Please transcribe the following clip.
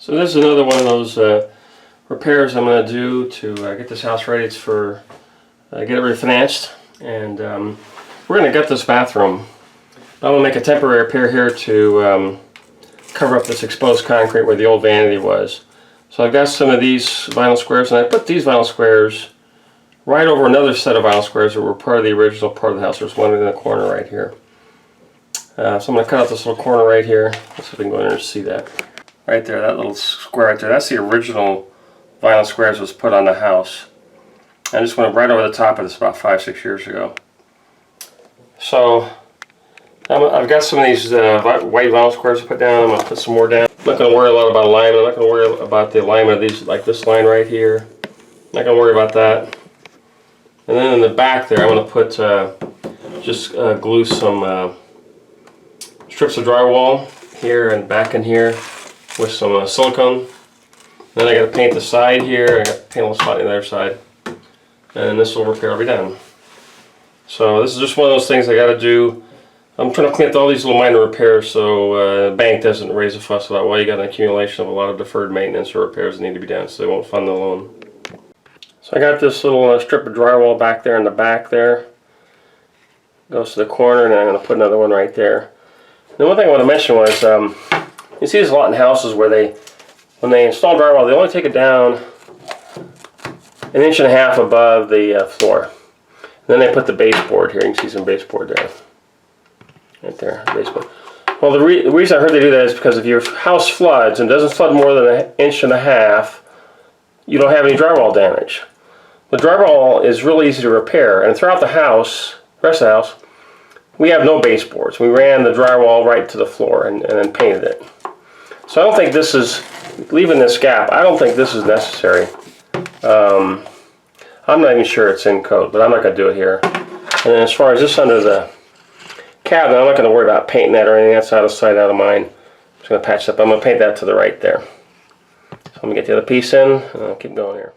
So this is another one of those repairs I'm going to do to get this house ready. It's for get it refinanced, and we're going to gut this bathroom. I'm going to make a temporary repair here to cover up this exposed concrete where the old vanity was. So I've got some of these vinyl squares, and I put these vinyl squares right over another set of vinyl squares that were part of the original part of the house. There's one in the corner right here. So I'm going to cut out this little corner right here. Let's see if we can go in there and see that. Right there, that little square right there, that's the original vinyl squares that was put on the house. I just went right over the top of this about 5-6 years ago. So I've got some of these white vinyl squares to put down. I'm going to put some more down. I'm not going to worry a lot about alignment. I'm not going to worry about the alignment of these, like this line right here. I'm not going to worry about that. And then in the back there, I'm going to put just glue some strips of drywall here and back in here with some silicone. Then I got to paint the side here. I got to paint a little spot on the other side, and this little repair will be done. So this is just one of those things I got to do. I'm trying to clean up all these little minor repairs so the bank doesn't raise a fuss about, well, you got an accumulation of a lot of deferred maintenance or repairs that need to be done, so they won't fund the loan. So I got this little strip of drywall back there in the back there. Goes to the corner, and I'm going to put another one right there. The one thing I want to mention was, you see this a lot in houses where when they install drywall, they only take it down 1.5 inches above the floor. And then they put the baseboard here. You can see some baseboard there. Right there, baseboard. Well, the reason I heard they do that is because if your house floods and doesn't flood more than 1.5 inches, you don't have any drywall damage. The drywall is really easy to repair, and throughout the house, the rest of the house, we have no baseboards. We ran the drywall right to the floor and then painted it. So I don't think this is, leaving this gap, I don't think this is necessary. I'm not even sure it's in code, but I'm not going to do it here. And then as far as this under the cabinet, I'm not going to worry about painting that or anything. That's out of sight, out of mind. I'm just going to patch it up. I'm going to paint that to the right there. So I'm going to get the other piece in, and I'll keep going here.